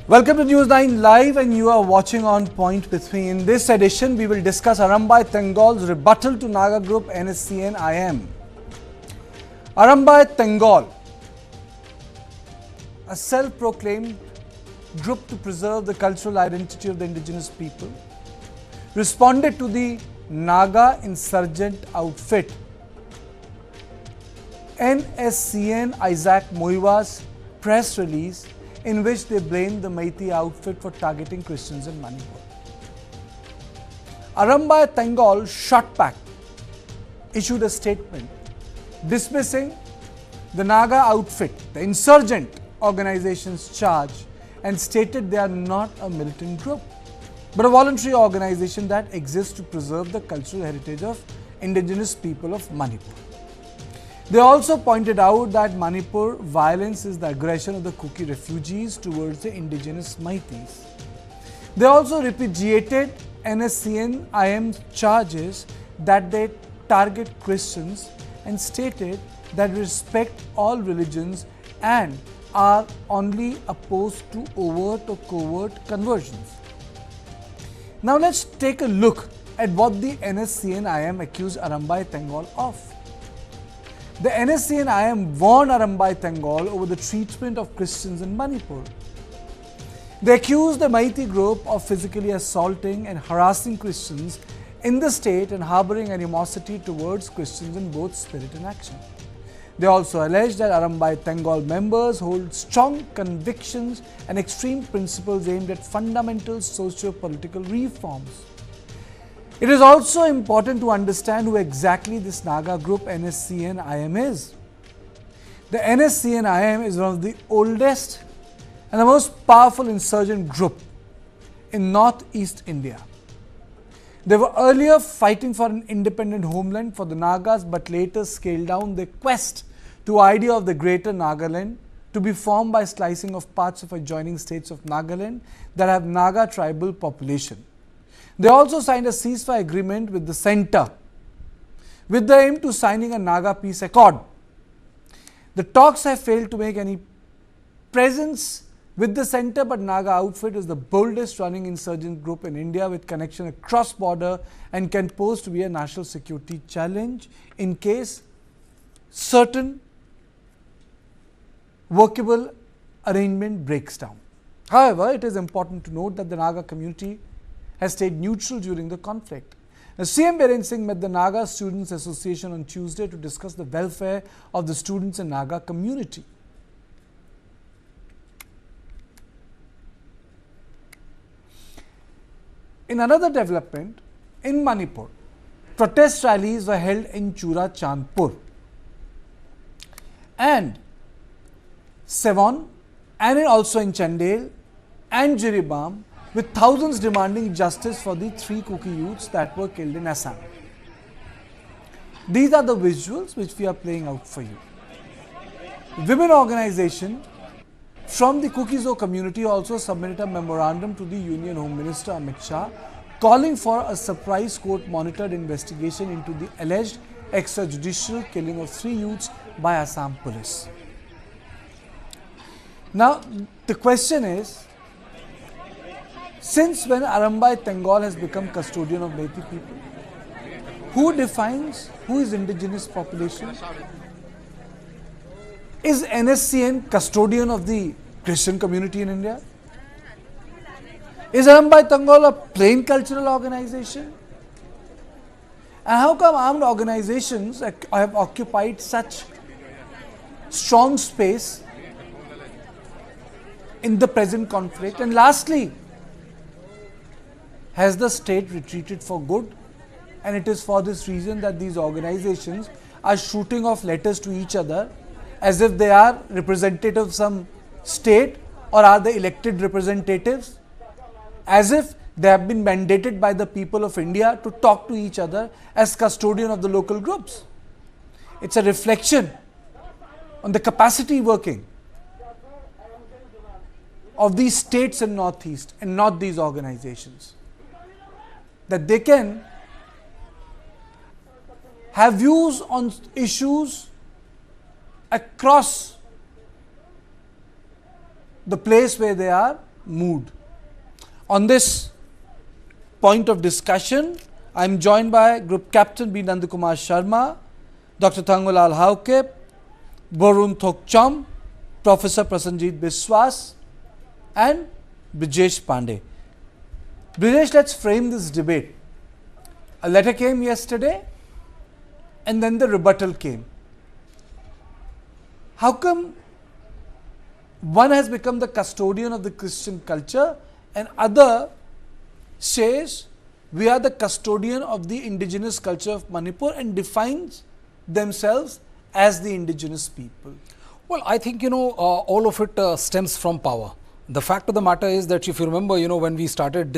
Welcome to News 9 Live, and you are watching On Point with me. In this edition, we will discuss Arambai Tenggol's rebuttal to Naga group NSCN-IM. Arambai Tenggol, a self-proclaimed group to preserve the cultural identity of the indigenous people, responded to the Naga insurgent outfit NSCN-IM's press release, in which they blamed the Meiteis outfit for targeting Christians in Manipur. Arambai Tenggol shot back, issued a statement dismissing the Naga outfit, the insurgent organization's charge, and stated they are not a militant group, but a voluntary organization that exists to preserve the cultural heritage of indigenous people of Manipur. They also pointed out that Manipur violence is the aggression of the Kuki refugees towards the indigenous Meiteis. They also repudiated NSCN-IM's charges that they target Christians and stated that they respect all religions and are only opposed to overt or covert conversions. Now let's take a look at what the NSCN-IM accused Arambai Tenggol of. The NSCN-IM warned Arambai Tenggol over the treatment of Christians in Manipur. They accused the Meiteis group of physically assaulting and harassing Christians in the state and harboring animosity towards Christians in both spirit and action. They also alleged that Arambai Tenggol members hold strong convictions and extreme principles aimed at fundamental socio-political reforms. It is also important to understand who exactly this Naga group NSCN-IM is. The NSCN-IM is one of the oldest and the most powerful insurgent group in northeast India. They were earlier fighting for an independent homeland for the Nagas, but later scaled down their quest to idea of the greater Nagaland, to be formed by slicing of parts of adjoining states of Nagaland that have Naga tribal population. They also signed a ceasefire agreement with the centre, with the aim to signing a Naga peace accord. The talks have failed to make any presence with the centre, but Naga outfit is the boldest running insurgent group in India with connection across border and can pose to be a national security challenge in case certain workable arrangement breaks down. However, it is important to note that the Naga community has stayed neutral during the conflict. Now, CM Biren Singh met the Naga Students Association on Tuesday to discuss the welfare of the students in Naga community. In another development, in Manipur, protest rallies were held in Chura Chandpur and Sevon, and also in Chandel and Jiribam, with thousands demanding justice for the 3 Kuki youths that were killed in Assam. These are the visuals which we are playing out for you. Women organization from the kuki-zo community also submitted a memorandum to the Union Home Minister Amit Shah, calling for a surprise court-monitored investigation into the alleged extrajudicial killing of 3 youths by Assam police. Now, the question is, since when Arambai Tenggol has become custodian of Meiteis people? Who defines who is indigenous population? Is NSCN custodian of the Christian community in India? Is Arambai Tenggol a plain cultural organization? And how come armed organizations have occupied such strong space in the present conflict? And lastly, has the state retreated for good? And it is for this reason that these organizations are shooting off letters to each other as if they are representatives of some state, or are they elected representatives, as if they have been mandated by the people of India to talk to each other as custodian of the local groups. It's a reflection on the capacity working of these states in Northeast and not these organizations, that they can have views on issues across the place where they are, mood. On this point of discussion, I am joined by Group Captain B. Nandakumar Sharma, Dr. Tenggol Hauke, Borun Thokcham, Professor Prasenjit Biswas, and Brijesh Pandey. Brijesh, let's frame this debate. A letter came yesterday, and then the rebuttal came. How come one has become the custodian of the Christian culture and other says we are the custodian of the indigenous culture of Manipur and defines themselves as the indigenous people? Well, I think, all of it stems from power. The fact of the matter is that if you remember, when we started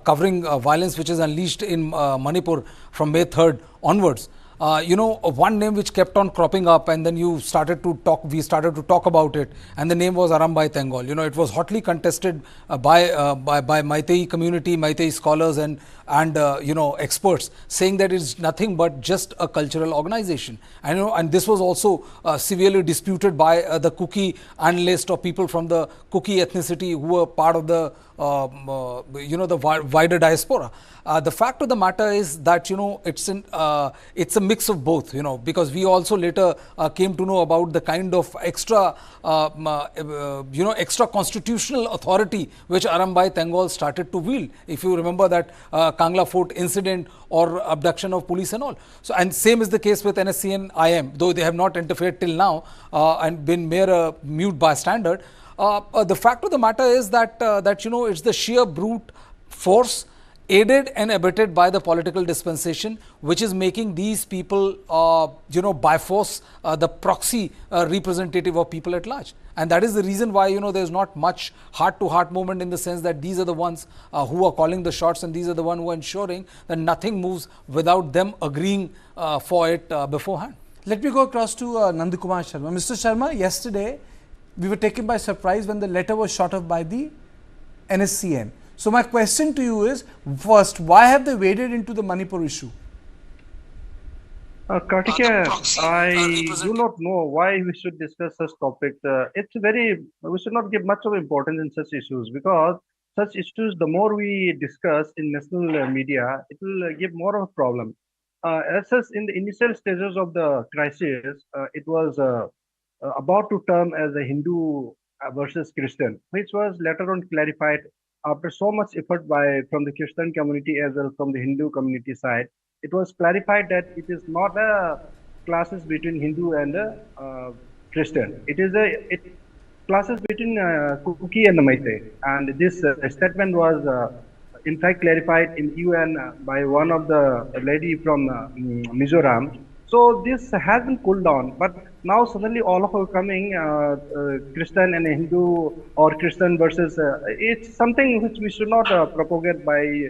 covering violence which is unleashed in Manipur from May 3rd onwards, one name which kept on cropping up, and then we started to talk about it, and the name was Arambai Tenggol. It was hotly contested by Meitei community, Meitei scholars and experts, saying that it's nothing but just a cultural organization. And this was also severely disputed by the Kuki analyst or people from the Kuki ethnicity who were part of the the wider diaspora. The fact of the matter is that it's a mix of both, because we also later came to know about the kind of extra extra constitutional authority which Arambai Tenggol started to wield. If you remember that Kangla Fort incident or abduction of police and all. So, and same is the case with NSCN-IM, though they have not interfered till now and been mere mute bystander. The fact of the matter is that it's the sheer brute force aided and abetted by the political dispensation which is making these people by force the proxy representative of people at large. And that is the reason why there's not much heart-to-heart movement, in the sense that these are the ones who are calling the shots, and these are the ones who are ensuring that nothing moves without them agreeing for it beforehand. Let me go across to Nandakumar Sharma. Mr. Sharma, yesterday we were taken by surprise when the letter was shot off by the NSCN. So my question to you is, first, why have they waded into the Manipur issue? Kartikeya, I do not know why we should discuss such topic. We should not give much of importance in such issues, because such issues, the more we discuss in national media, it will give more of a problem. As such, in the initial stages of the crisis, it was about to term as a Hindu versus Christian, which was later on clarified after so much effort from the Christian community as well from the Hindu community side. It was clarified that it is not a classes between Hindu and Christian. It is classes between Kuki and the Meitei. And this statement was in fact clarified in UN by one of the lady from Mizoram. So this has been cooled down, but now suddenly all of us coming Christian and Hindu, or Christian versus it's something which we should not propagate by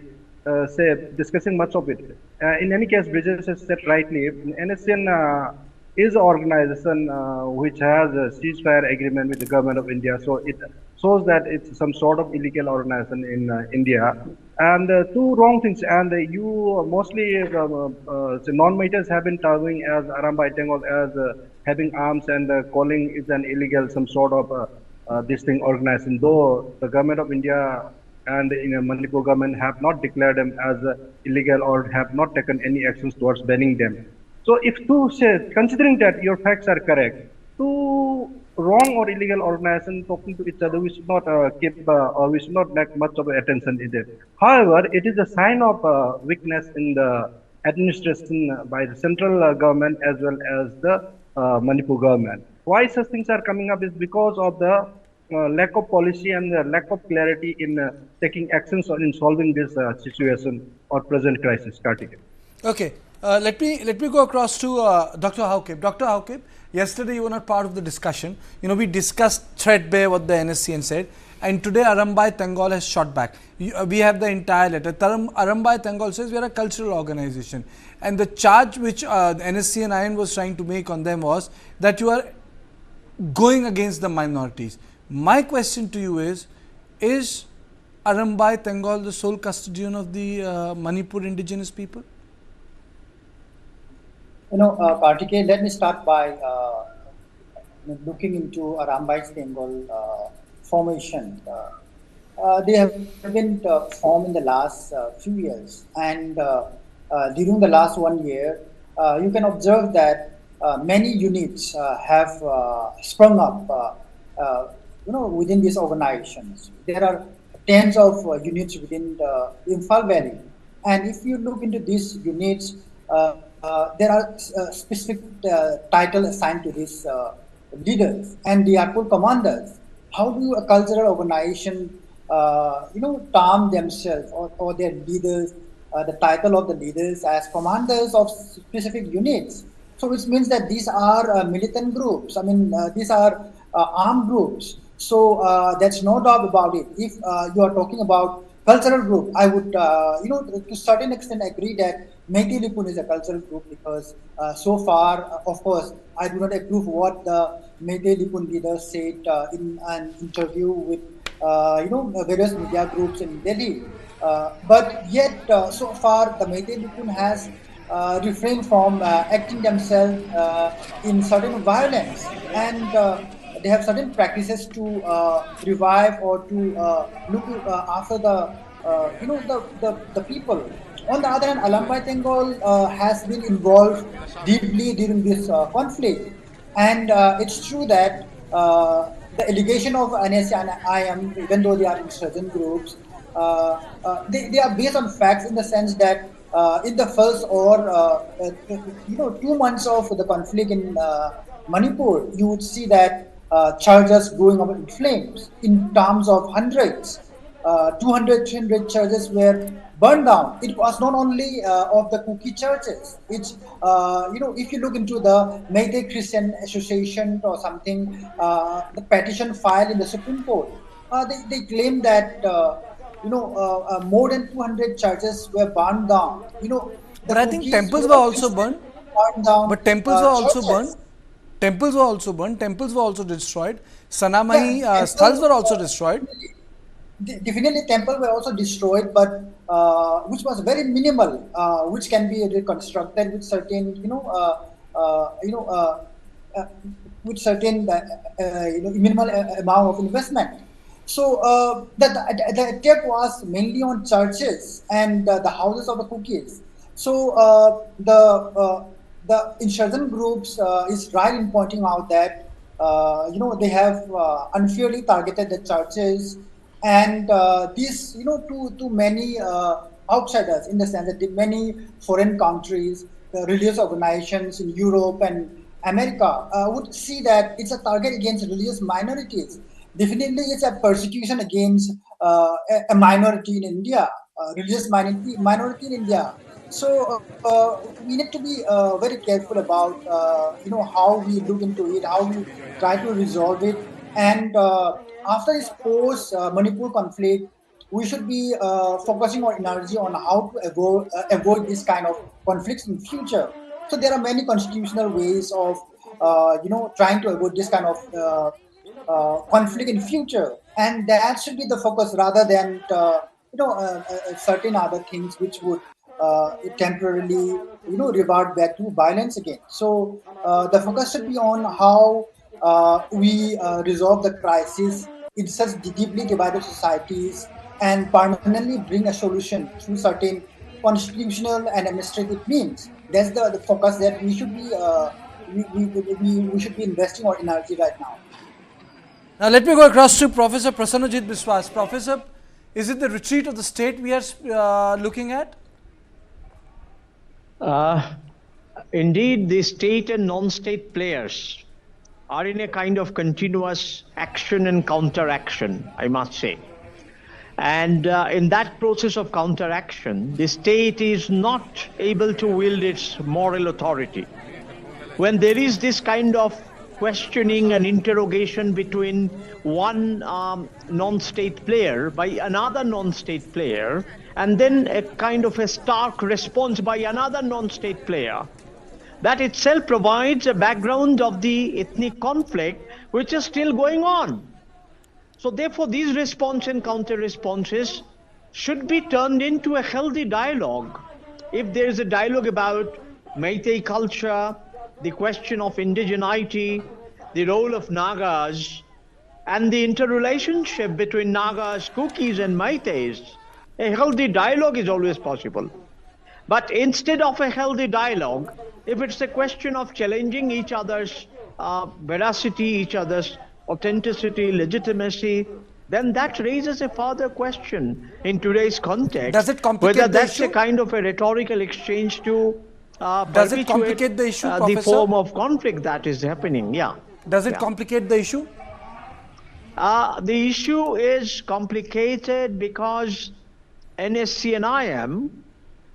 discussing much of it. In any case, Bridges has said rightly, NSCN is an organization which has a ceasefire agreement with the government of India. So it shows that it's some sort of illegal organization in India. And two wrong things. And you mostly the non-Meiteis have been targeting as Arambai Tenggol as having arms and calling it an illegal some sort of this thing organization. Though the government of India and Manipur government have not declared them as illegal or have not taken any actions towards banning them. So if considering that your facts are correct, two wrong or illegal organizations talking to each other, we should not keep or we should not make much of attention in it. However, it is a sign of weakness in the administration by the central government as well as the Manipur government. Why such things are coming up is because of the lack of policy and the lack of clarity in taking actions or in solving this situation or present crisis. Kartikeya. Okay, let me go across to Dr. Hauke. Dr. Hauke, yesterday you were not part of the discussion. We discussed threadbare what the NSCN said, and today Arambai Tenggol has shot back. We have the entire letter. Arambai Tenggol says we are a cultural organization, and the charge which NSCN-IM was trying to make on them was that you are going against the minorities. My question to you is Arambai Tenggol the sole custodian of the Manipur indigenous people? Kartikeya, let me start by looking into Arambai Tenggol formation. they have been formed in the last few years, and during the last 1 year, you can observe that many units have sprung up, within these organizations. There are tens of units within the Imphal Valley, and if you look into these units, there are specific title assigned to these leaders, and they are called commanders. How do a cultural organization, term themselves or their leaders, the title of the leaders as commanders of specific units? So which means that these are militant groups. I mean, these are armed groups. So that's no doubt about it. If you are talking about cultural group, I would, to certain extent agree that Meiteis Lipun is a cultural group because so far, of course, I do not approve what the Meiteis Lipun leader said in an interview with, various media groups in Delhi. But yet, so far, the Meiteis Lipun has refrained from acting themselves in certain violence, and they have certain practices to revive or to look after the the people. On the other hand, Arambai Tenggol has been involved deeply during this conflict, and it's true that the allegation of NSCN-IM, even though they are insurgent groups, they are based on facts in the sense that in the first or 2 months of the conflict in Manipur, you would see that churches going up in flames in terms of hundreds. 200, 300 churches were burned down. It was not only of the Kuki churches. It's, if you look into the Meitei Christian Association or something, the petition filed in the Supreme Court, they claim that, more than 200 churches were burned down. The But I think Kukis temples were were also Christians burned. who burned down But temples were also burned. churches. Temples were also burned. Temples were also destroyed. Yeah, Sanamahi sthals temple, were also destroyed. definitely temple were also destroyed, but which was very minimal, which can be reconstructed with certain, uh, with certain, minimal amount of investment. So the attack was mainly on churches and the houses of the cookies. So the insurgent groups is right in pointing out that they have unfairly targeted the churches, and these, to many outsiders, in the sense that many foreign countries, the religious organizations in Europe and America would see that it's a target against religious minorities. Definitely, it's a persecution against a minority in India, religious minority in India. So we need to be very careful about how we look into it, how we try to resolve it, and after this post Manipur conflict, we should be focusing our energy on how to avoid this kind of conflicts in future. So there are many constitutional ways of trying to avoid this kind of conflict in future, and that should be the focus rather than certain other things which would temporarily revert back to violence again. So the focus should be on how we resolve the crisis in such deeply divided societies and permanently bring a solution through certain constitutional and administrative means. That's the focus that we should be we should be investing our energy right now. Now let me go across to Professor Prasanajit Biswas. Professor, is it the retreat of the state we are looking at? Indeed, the state and non-state players are in a kind of continuous action and counteraction, I must say. And in that process of counteraction, the state is not able to wield its moral authority. When there is this kind of questioning and interrogation between one non-state player by another non-state player, and then a kind of a stark response by another non-state player, that itself provides a background of the ethnic conflict which is still going on. So therefore, these response and counter-responses should be turned into a healthy dialogue. If there is a dialogue about Meitei culture, the question of indigeneity, the role of Nagas, and the interrelationship between Nagas, Kukis, and Meiteis, a healthy dialogue is always possible. But instead of a healthy dialogue, if it's a question of challenging each other's veracity, each other's authenticity, legitimacy, then that raises a further question in today's context. Does it complicate whether the that's issue? a kind of a rhetorical exchange to Does it complicate the issue, the Professor? form of conflict that is happening? Yeah. Does it complicate the issue? The issue is complicated because NSCN-IM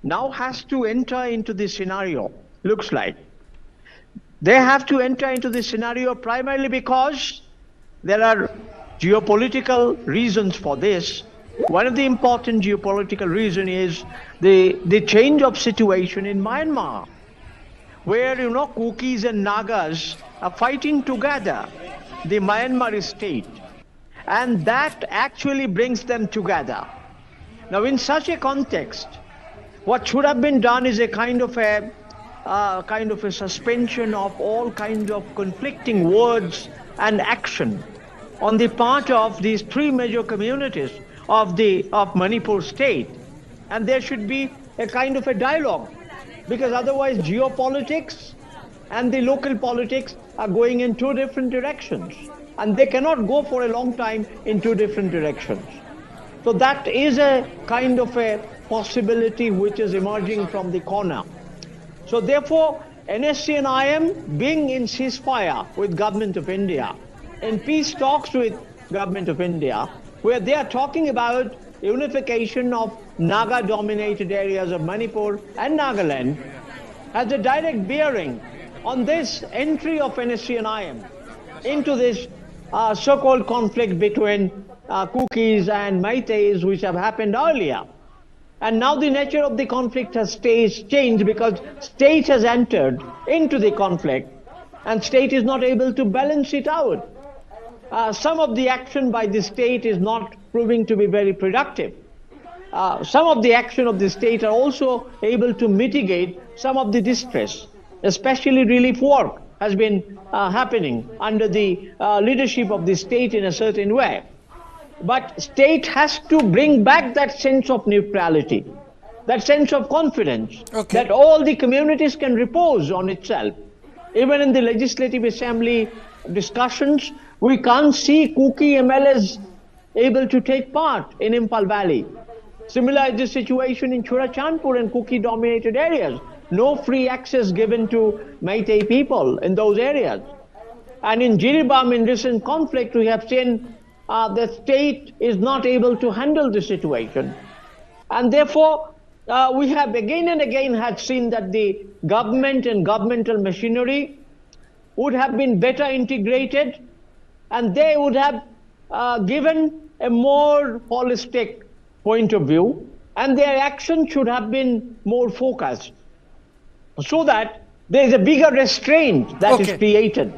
now has to enter into this scenario, looks like. They have to enter into this scenario primarily because there are geopolitical reasons for this. One of the important geopolitical reasons is the change of situation in Myanmar, where, you know, Kukis and Nagas are fighting together, the Myanmar state, and that actually brings them together. Now, in such a context, what should have been done is a kind of a suspension of all kinds of conflicting words and action on the part of these three major communities of Manipur state, and there should be a kind of a dialogue, because otherwise geopolitics and the local politics are going in two different directions, and they cannot go for a long time in two different directions. So that is a kind of a possibility which is emerging from the corner. So therefore, NSCN-IM being in ceasefire with Government of India, in peace talks with Government of India, where they are talking about unification of Naga-dominated areas of Manipur and Nagaland, has a direct bearing on this entry of NSCN-IM into this so-called conflict between Kukis and Meiteis, which have happened earlier. And now the nature of the conflict has changed because state has entered into the conflict and state is not able to balance it out. Some of the action by the state is not proving to be very productive. Some of the action of the state are also able to mitigate some of the distress, especially relief work has been happening under the leadership of the state in a certain way. But state has to bring back that sense of neutrality, that sense of confidence, that all the communities can repose on itself. Even in the Legislative Assembly discussions, we can't see Kuki MLAs able to take part in Imphal Valley. Similar is the situation in Churachandpur and Kuki-dominated areas. No free access given to Meitei people in those areas. And in Jiribam, in recent conflict, we have seen the state is not able to handle the situation. And therefore, we have again and again had seen that the government and governmental machinery would have been better integrated, and they would have given a more holistic point of view, and their action should have been more focused, so that there is a bigger restraint that is created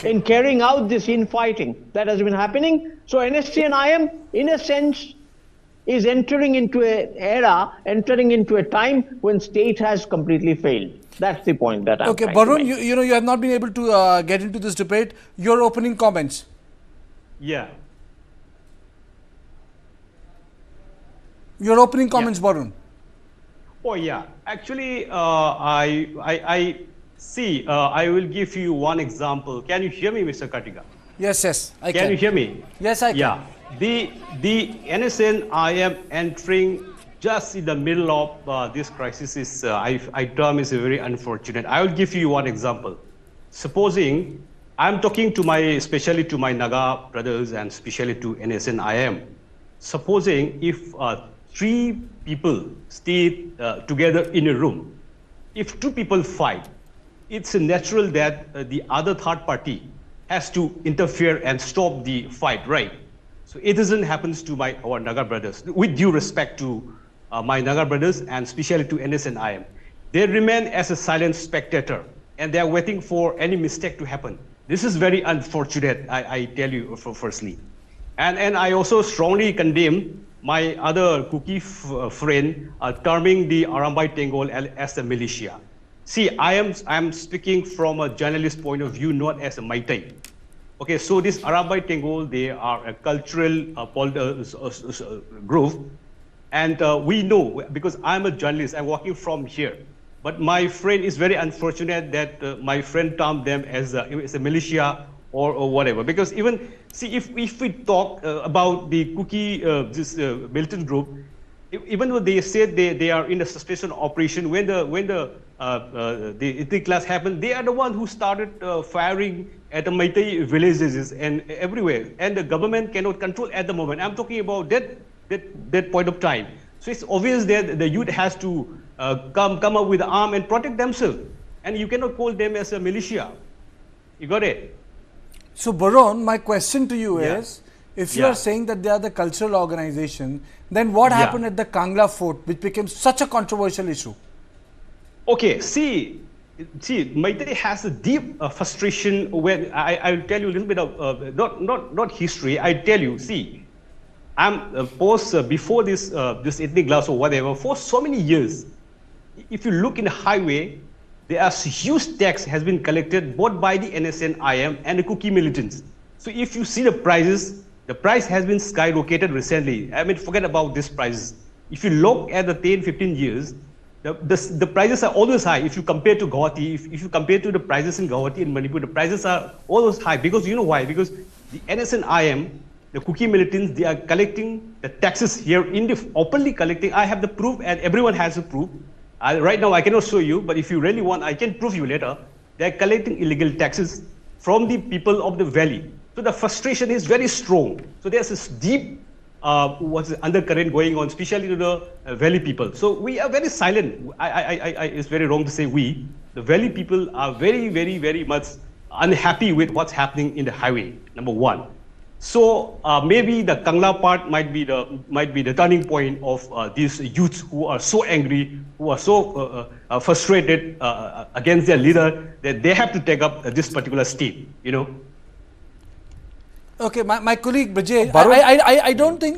in carrying out this infighting that has been happening. So NSCN-IM, in a sense, is entering into an era, entering into a time when state has completely failed. That's the point that I'm trying to Barun, make. you have not been able to get into this debate. Your opening comments. Yeah. Your opening comments, Barun. Oh yeah, actually, I see. I will give you one example. Can you hear me, Mr. Katika? Yes, I can. Can you hear me? Yes, I can. Yeah. The NSCN-IM entering just in the middle of this crisis is, I term is very unfortunate. I will give you one example. Supposing I'm talking to especially to my Naga brothers and especially to NSCN-IM. Supposing if 3 people stay together in a room, if 2 people fight, it's natural that the other third party has to interfere and stop the fight, right? So it doesn't happen to our Naga brothers. With due respect to my Naga brothers and especially to NSCN-IM, they remain as a silent spectator and they are waiting for any mistake to happen. This is very unfortunate, I tell you firstly. And I also strongly condemn my other Kuki friend terming the Arambai Tenggol as a militia. See, I am speaking from a journalist point of view, not as a Meitei. Okay, so this Arambai Tenggol, they are a cultural group. And we know, because I'm a journalist, I'm working from here. But my friend is very unfortunate that my friend termed them as a militia or whatever. Because even, see, if we talk about the this militant group, even though they said they are in a suspicion operation, when the ethnic class happened, they are the one who started firing at the Meitei villages and everywhere. And the government cannot control at the moment. I'm talking about that point of time. So it's obvious that the youth has to come up with an arm and protect themselves. And you cannot call them as a militia. You got it? So Baron, my question to you Yeah. is, if you are saying that they are the cultural organization, then what happened at the Kangla fort, which became such a controversial issue? Okay, see, Meitei has a deep frustration when I'll tell you a little bit of not history. I tell you, see, I'm before this ethnic class or whatever, for so many years, if you look in the highway, there are huge tax has been collected both by the NSCN-IM and the Kuki militants. So if you see the prices, the price has been skyrocketed recently. I mean, forget about these prices. If you look at the 10, 15 years, the prices are always high. If you compare to Guwahati, if you compare to the prices in Guwahati and Manipur, the prices are always high. Because you know why? Because the NSCN-IM, the Kuki militants, they are collecting the taxes here, openly collecting. I have the proof and everyone has the proof. Right now I cannot show you, but if you really want, I can prove you later. They are collecting illegal taxes from the people of the valley. So the frustration is very strong. So there's this deep undercurrent going on, especially to the valley people. So we are very silent. It's very wrong to say we. The valley people are very, very, very much unhappy with what's happening in the highway, number one. So maybe the Kangla part might be the turning point of these youths who are so angry, who are so frustrated against their leader that they have to take up this particular step, you know. Okay, my colleague Brijesh, I don't think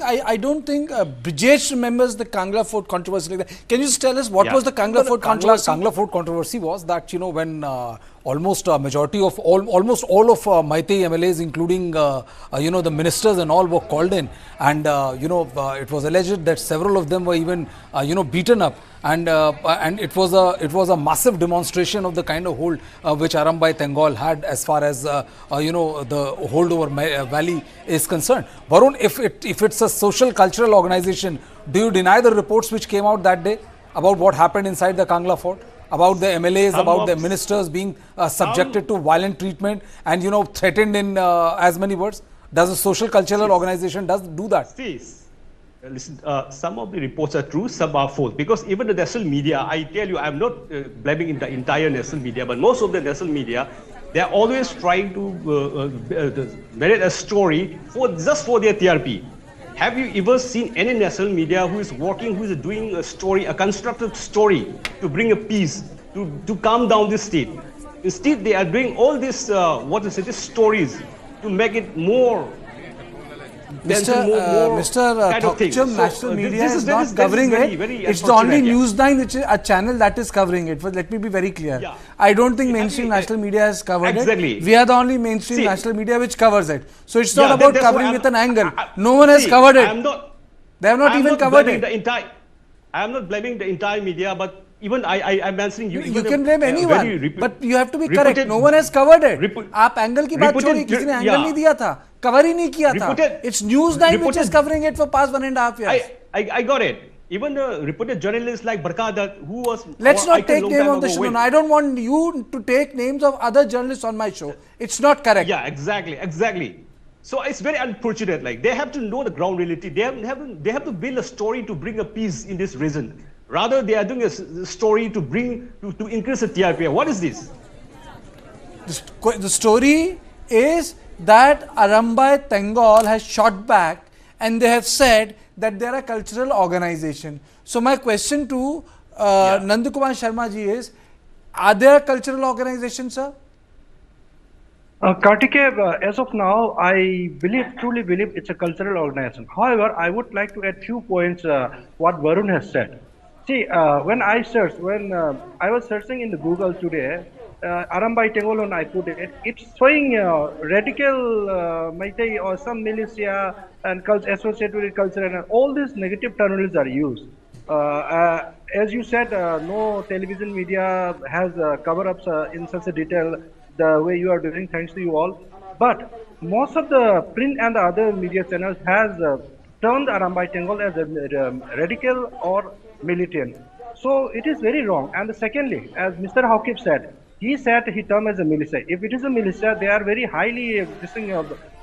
Brijesh remembers the Kangla Fort controversy like that. Can you just tell us what was the Kangla Fort controversy? Kangla Fort controversy was that, you know, when almost a majority of almost all of Meitei MLAs, including you know, the ministers and all, were called in, and you know, it was alleged that several of them were even you know, beaten up, and it was a massive demonstration of the kind of hold which Arambai Tenggol had as far as you know, the hold over valley is concerned. Varun, if it's a social cultural organization, do you deny the reports which came out that day about what happened inside the Kangla Fort? About the MLAs, about the ministers being subjected to violent treatment and, you know, threatened in as many words? Does a social cultural organization do that? Listen, some of the reports are true, some are false. Because even the national media, I tell you, I'm not blaming in the entire national media, but most of the national media, they are always trying to narrate a story just for their TRP. Have you ever seen any national media who is doing a story, a constructive story to bring a peace, to calm down this state? Instead, they are doing all this, these stories to make it more. Mr. Thokcham, national media is not covering it. It's the only News9 which is a channel that is covering it. But let me be very clear. Yeah. I don't think mainstream national media has covered it. We are the only mainstream national media which covers it. So it's not about covering with an angle. No one has covered it. They have not even covered it. I am not blaming the entire media, but even I'm answering you. You can blame anyone, but you have to be correct. No one has covered it. आप angle की बात छोड़िए, किसी ने angle नहीं दिया था, cover ही नहीं किया था. It's News9 which is covering it for past 1.5 years. I got it. Even the reputed journalists like Barkadat, who was... Let's not take name on the show. No, I don't want you to take names of other journalists on my show. It's not correct. Yeah, exactly. So it's very unfortunate. Like, they have to know the ground reality. They have to build a story to bring a peace in this region. Rather, they are doing a story to increase the TRP. What is this? The story is that Arambai Tenggol has shot back, and they have said that they are a cultural organization. So my question to Nandakumar Sharma ji is, are they a cultural organization, sir? Kartikeya, as of now, I truly believe it's a cultural organization. However, I would like to add few points what Varun has said. See, when I was searching in the Google today, Arambai Tenggol, and I put it, it's showing radical Meitei or some militia and associated with culture, and all these negative terminologies are used. As you said, no television media has cover-ups in such a detail the way you are doing, thanks to you all. But most of the print and the other media channels has turned Arambai Tenggol as a radical or militant. So it is very wrong. And secondly, as Mr. Hawkip said, he said he termed as a militia. If it is a militia, they are very highly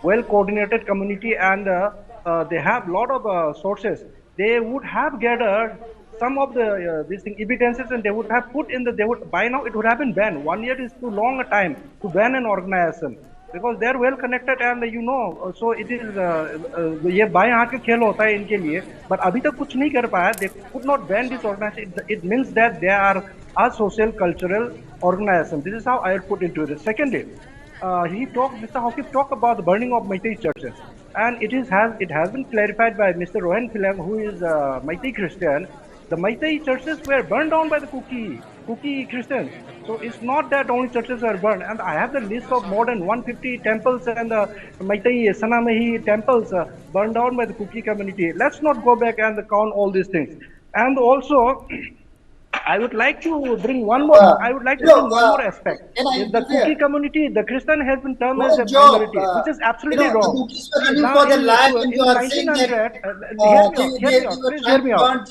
well coordinated community, and they have lot of sources. They would have gathered some of the these thing evidences, and they would have put in the, they would, by now it would have been banned. 1 year is too long a time to ban an organization, because they are well connected, and so it is ये बाएं हाथ का खेल होता है इनके लिए, but अभी तक कुछ नहीं कर पाया. They could not ban this organization. It means that they are a social cultural organization. This is how I would put into it. Secondly, Mr. Hawkins talked about the burning of Meiteis churches, and it has been clarified by Mr. Rohan Philam, who is Meitei Christian. The Meitei churches were burned down by the Kuki Christians. So it's not that only churches are burned, and I have the list of more than 150 temples and Meitei Sanamehi temples burned down by the Kuki community. Let's not go back and count all these things. And also, I would like to bring one more. I would like to bring one more aspect. The Kuki community, the Christian has been termed as a minority, which is absolutely wrong. Now, in 1900, please hear me out.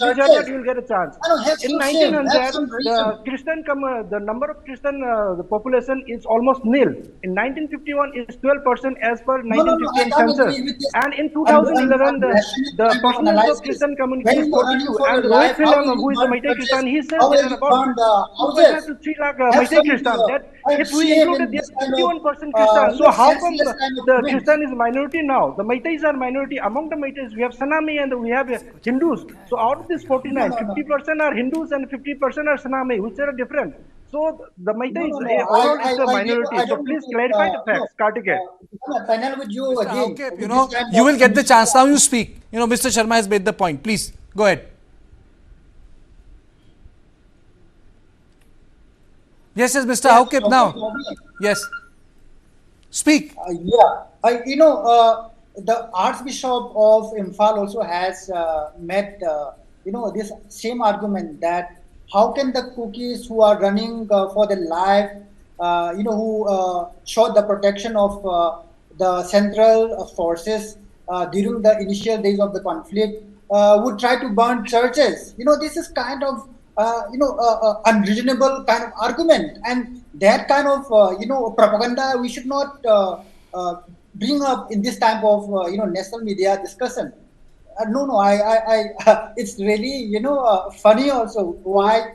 You will get a chance. In 1900, the number of Christian the population is almost nil. In 1951, it's 12% as per 1951 census, and in 2011, the percentage of Christian community is 42. And Rohit Philam, who is a Meitei Christian, he says there are about 2.5 to 3 lakh Meitei Christians. That if we included, there are 51% Christians. So how come the Christian is minority now? The Meiteis are minority. Among the Meiteis, we have Sanami and we have Hindus. So out of this 49, 50% are Hindus and 50% are Sanami, which are different. So the Meiteis overall is the minority. So please clarify the facts, Kartikeya. Panel with you again. Okay, you will get the chance. Now you speak. Mr. Sharma has made the point. Please go ahead. Yes, Mr. Hawkip now. Yes. Speak. The Archbishop of Imphal also has met, this same argument that how can the Kukis who are running for their life, who showed the protection of the central forces during the initial days of the conflict, would try to burn churches. This is kind of unreasonable kind of argument, and that kind of propaganda we should not bring up in this type of national media discussion. It's really funny also why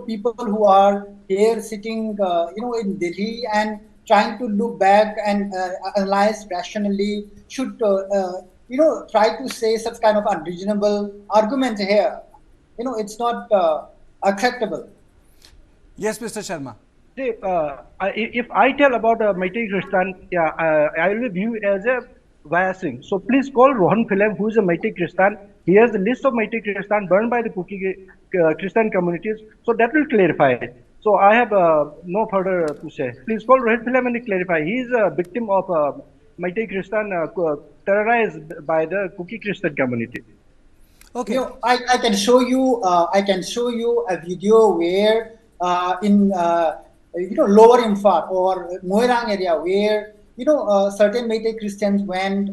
people who are here sitting in Delhi and trying to look back and analyze rationally should try to say such kind of unreasonable arguments here. It's not acceptable. Yes, Mr. Sharma. See, if I tell about a Meitei Christian, I will view as a biasing. So please call Rohan Philam, who is a Meitei Christian. He has the list of Meitei Christian burned by the Kuki Christian communities. So that will clarify it. So I have no further to say. Please call Rohan Philam and clarify. He is a victim of Meitei Christian terrorized by the Kuki Christian community. Okay. I can show you. I can show you a video where in Lower Imphal or Moirang area, where certain Meitei Christians went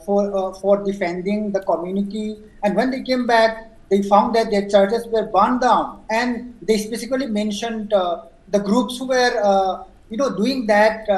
for defending the community, and when they came back, they found that their churches were burned down, and they specifically mentioned the groups who were doing that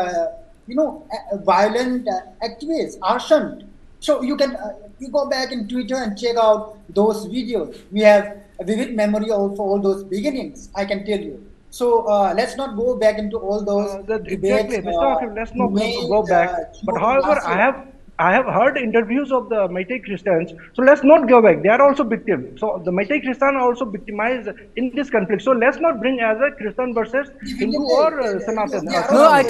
violent activities, arson. So you can you go back in Twitter and check out those videos. We have a vivid memory of all those beginnings, I can tell you. So let's not go back into all those debates. Exactly, Mr. Hawkins, let's not go back. But however, I I have heard interviews of the Meitei Christians. So let's not go back. They are also victims. So the Meitei Christians are also victimized in this conflict. So let's not bring as a Christian versus Hindu or Sanatan. No, I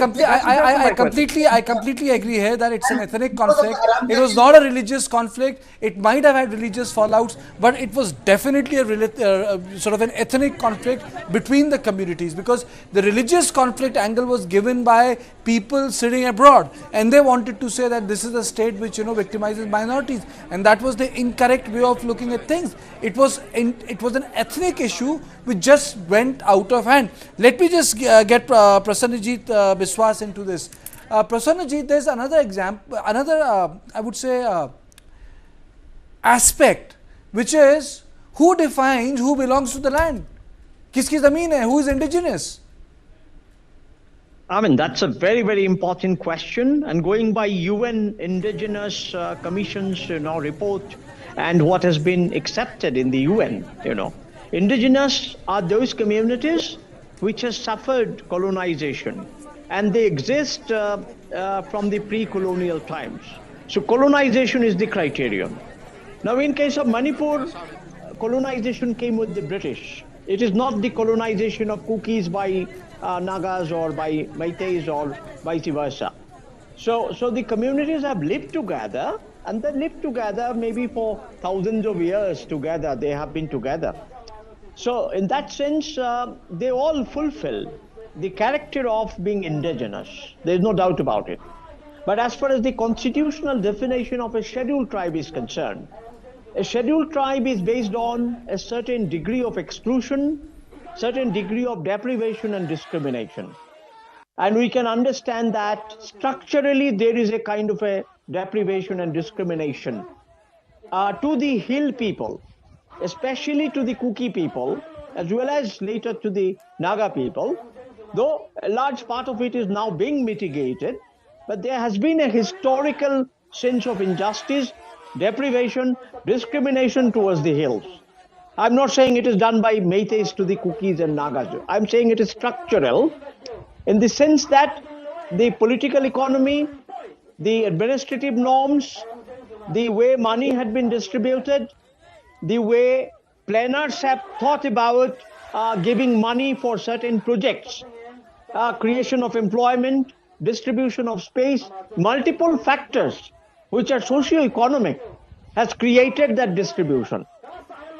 completely agree here that it's an ethnic conflict. It was not a religious conflict. It might have had religious fallouts, but it was definitely a sort of an ethnic conflict between the communities, because the religious conflict angle was given by people sitting abroad, and they wanted to say that this is a state which, you know, victimizes minorities, and that was the incorrect way of looking at things. It was an ethnic issue which just went out of hand. Let me just get Prasanajit Biswas into this. Prasanajit, there's another example, I would say aspect, which is who defines who belongs to the land? Kiski zameen hai? Who is indigenous? I mean, that's a very, very important question. And going by UN Indigenous Commission's, report and what has been accepted in the UN, indigenous are those communities which have suffered colonization, and they exist from the pre-colonial times. So colonization is the criterion. Now, in case of Manipur, colonization came with the British. It is not the colonization of Kukis by Nagas or by Meiteis or vice versa. So the communities have lived together, and they lived together maybe for thousands of years together. They have been together. So in that sense, they all fulfill the character of being indigenous. There is no doubt about it. But as far as the constitutional definition of a scheduled tribe is concerned, a scheduled tribe is based on a certain degree of exclusion, certain degree of deprivation and discrimination. And we can understand that structurally there is a kind of a deprivation and discrimination to the hill people, especially to the Kuki people, as well as later to the Naga people, though a large part of it is now being mitigated, but there has been a historical sense of injustice, deprivation, discrimination towards the hills. I'm not saying it is done by Meiteis to the Kukis and Nagas. I'm saying it is structural in the sense that the political economy, the administrative norms, the way money had been distributed, the way planners have thought about giving money for certain projects, creation of employment, distribution of space, multiple factors which are socio-economic has created that distribution.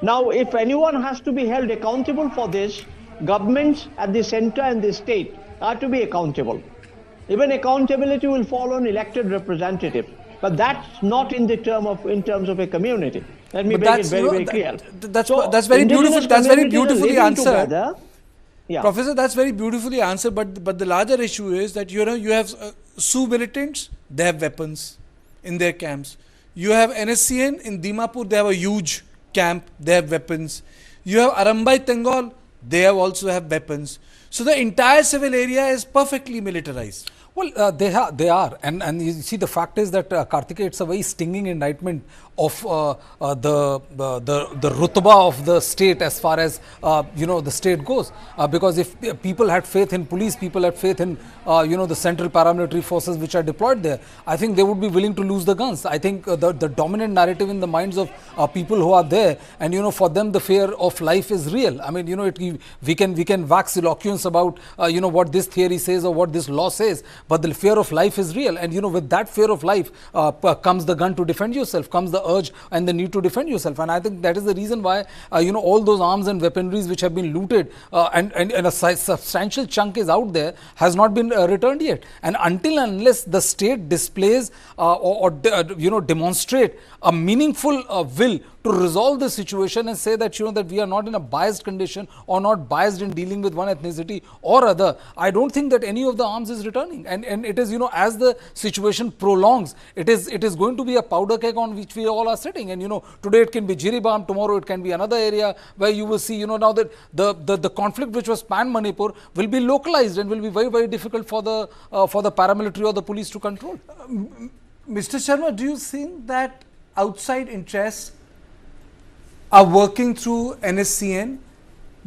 Now, if anyone has to be held accountable for this, governments at the center and the state are to be accountable. Even accountability will fall on elected representatives, but that's not in terms of a community. Let me make it very, very clear. That's very beautiful. That's very beautifully answered. Yeah. Professor, that's very beautifully answered. But the larger issue is that you have Sioux militants. They have weapons in their camps. You have NSCN in Dimapur. They have a huge camp. They have weapons. You have Arambai Tenggol. They also have weapons. So the entire civil area is perfectly militarized. Well, they are, and you see, the fact is that Karthikeya, it's a very stinging indictment of the rutba of the state as far as the state goes, because if people had faith in police, people had faith in the central paramilitary forces which are deployed there, I think they would be willing to lose the guns. I think the dominant narrative in the minds of people who are there, and for them the fear of life is real. I mean, we can wax eloquence about what this theory says or what this law says, but the fear of life is real, and with that fear of life comes the gun to defend yourself, comes the urge and the need to defend yourself. And I think that is the reason why all those arms and weaponries which have been looted and a substantial chunk is out there has not been returned yet. And until and unless the state displays or demonstrate a meaningful will to resolve the situation and say that that we are not in a biased condition or not biased in dealing with one ethnicity or other, I don't think that any of the arms is returning. And it is as the situation prolongs, it is going to be a powder keg on which we all are sitting. And today it can be Jiribam, tomorrow it can be another area where you will see now that the conflict which was pan Manipur will be localized and will be very, very difficult for the paramilitary or the police to control. Mr. Sharma, do you think that outside interests are working through NSCN?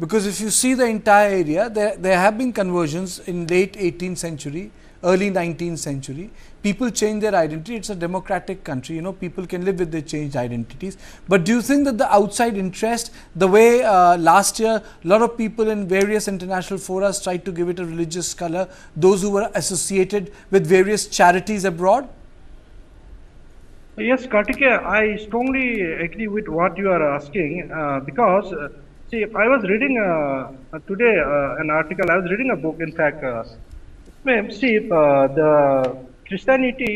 Because if you see the entire area, there have been conversions in late 18th century early 19th century. People change their identity. It's a democratic country. People can live with their changed identities. But do you think that the outside interest, the way last year a lot of people in various international forums tried to give it a religious color, those who were associated with various charities abroad? Yes, Kartikeya, I strongly agree with what you are asking because, see, I was reading today an article, I was reading a book, in fact, see, the Christianity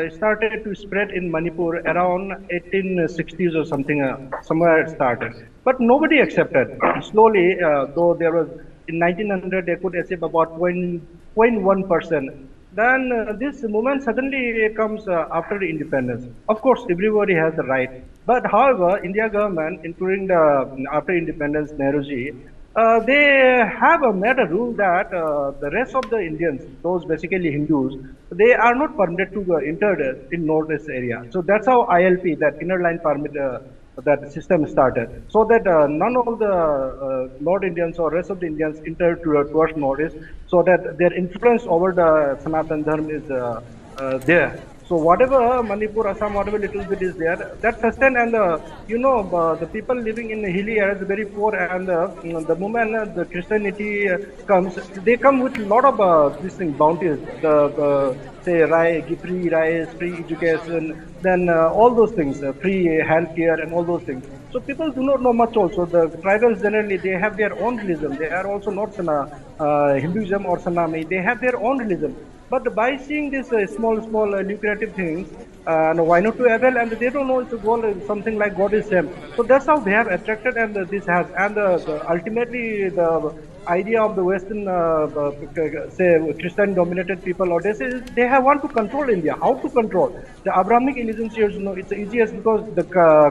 started to spread in Manipur around 1860s or something, somewhere it started. But nobody accepted. Slowly, though there was, in 1900, they could accept about 0.1%. Then this movement suddenly comes after the independence. Of course, everybody has the right. But however, India government, including the after independence Nehruji, they have made a rule that the rest of the Indians, those basically Hindus, they are not permitted to enter in northeast area. So that's how ILP, that inner line permit, that system started, so that none of the North Indians or rest of the Indians enter towards Northeast, so that their influence over the Sanatan Dharma is there. So whatever Manipur, Assam, whatever little bit is there, that sustain, and the people living in the hilly areas are very poor, and the moment the Christianity comes, they come with a lot of these things, bounties, say free rice, free education, then all those things, free healthcare and all those things. So people do not know much also. The tribals generally, they have their own religion. They are also not Hinduism or Sanami. They have their own religion. But by seeing these small lucrative things, why not to avail? And they don't know it's a goal, something like God is same. So that's how they have attracted, and this has, and ultimately the idea of the Western, say, Christian-dominated people, or they have want to control India. How to control? The Abrahamic religions, it's easiest because the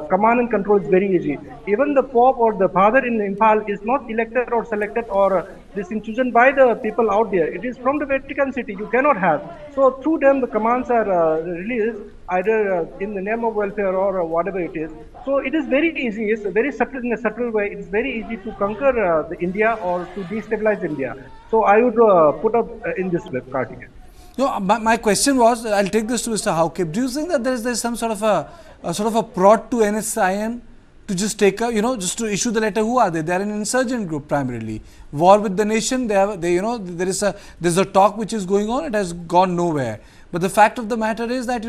command and control is very easy. Even the Pope or the father in Impal is not elected or selected or this is chosen by the people out there. It is from the Vatican City. You cannot have. So through them, the commands are released either in the name of welfare or whatever it is. So it is very easy. It's very subtle, in a subtle way. It's very easy to conquer the India or to destabilize India. So I would put up in this way, Kartik. No, my question was, I'll take this to Mr. Haukip. Do you think that there's some sort of a prod to NSCN to just take just to issue the letter? Who are they? They're an insurgent group primarily. War with the nation. There's a talk which is going on. It has gone nowhere. But the fact of the matter is that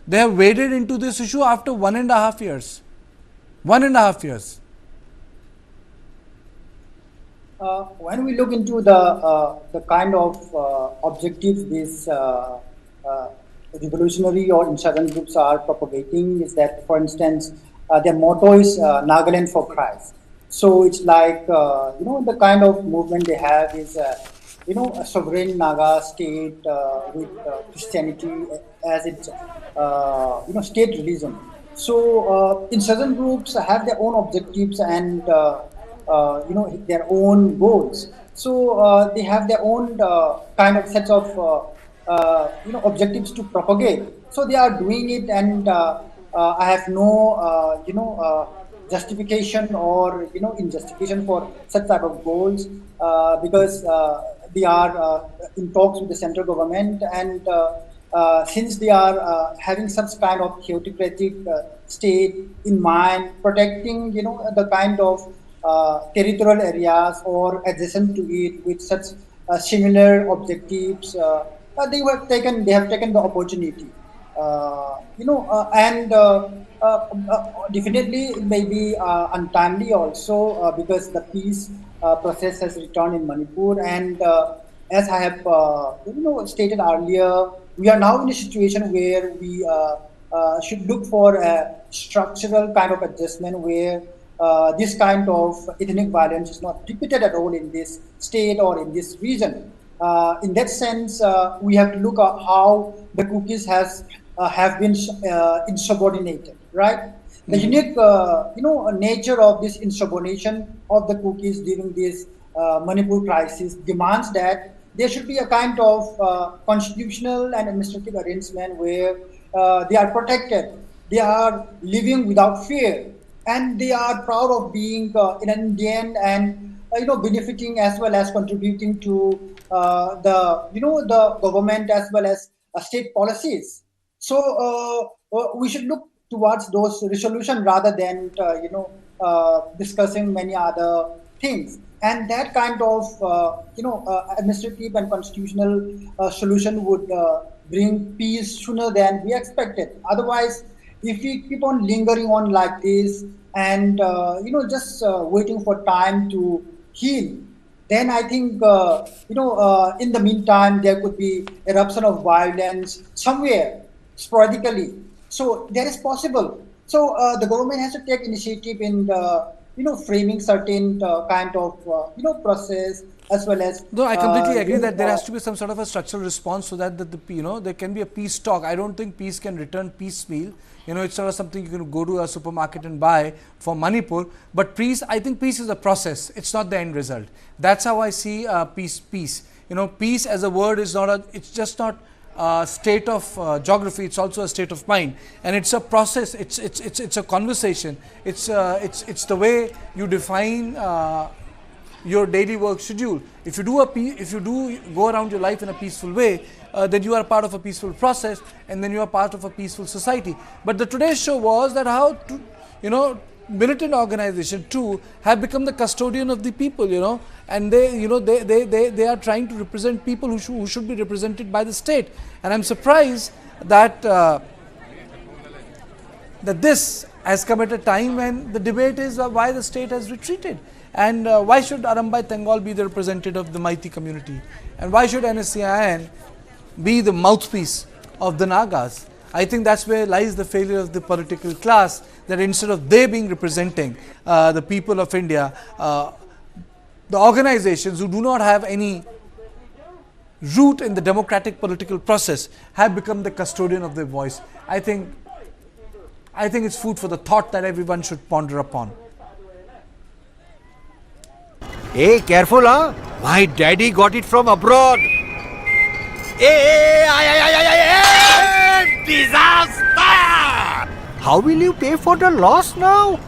they have waded into this issue after 1.5 years. 1.5 years. When we look into the kind of objectives these revolutionary or insurgent groups are propagating, is that, for instance, their motto is Nagaland for Christ. So it's like the kind of movement they have is a sovereign Naga state with Christianity as its state religion. So insurgent groups have their own objectives and their own goals. So they have their own kind of sets of objectives to propagate. So they are doing it, and I have no justification or injustification for such type of goals because they are in talks with the central government, and since they are having such kind of theocratic state in mind, protecting the kind of territorial areas or adjacent to it with such similar objectives, they have taken the opportunity, definitely it may be untimely also because the peace process has returned in Manipur, and as I have stated earlier, we are now in a situation where we should look for a structural kind of adjustment where this kind of ethnic violence is not repeated at all in this state or in this region. In that sense, we have to look at how the cookies have been insubordinated, right? The unique, nature of this insubordination of the cookies during this Manipur crisis demands that there should be a kind of constitutional and administrative arrangement where they are protected, they are living without fear, and they are proud of being an Indian, and benefiting as well as contributing to the government as well as state policies. So we should look towards those resolution rather than discussing many other things. And that kind of administrative and constitutional solution would bring peace sooner than we expected. Otherwise, if we keep on lingering on like this and just waiting for time to heal, then I think in the meantime there could be eruption of violence somewhere sporadically. So that is possible. So the government has to take initiative in framing certain kind of process as well as. No, I completely agree that there has to be some sort of a structural response so that there can be a peace talk. I don't think peace can return piecemeal. It's not something you can go to a supermarket and buy for Manipur. But peace, I think peace is a process. It's not the end result. That's how I see peace. Peace as a word is not it's just not a state of geography. It's also a state of mind, and it's a process. It's a conversation. It's the way you define your daily work schedule. If you do go around your life in a peaceful way, then you are part of a peaceful process, and then you are part of a peaceful society. But the today's show was that how militant organization too have become the custodian of the people, and they are trying to represent people who should be represented by the state. And I'm surprised that that this has come at a time when the debate is why the state has retreated, and why should Arambai Tenggol be the representative of the Meiteis community, and why should NSCN-IM be the mouthpiece of the Nagas. I think that's where lies the failure of the political class, that instead of they being representing the people of India, the organizations who do not have any root in the democratic political process have become the custodian of their voice. I think it's food for the thought that everyone should ponder upon. Hey, careful, huh? My daddy got it from abroad. Hey, disaster! How will you pay for the loss now?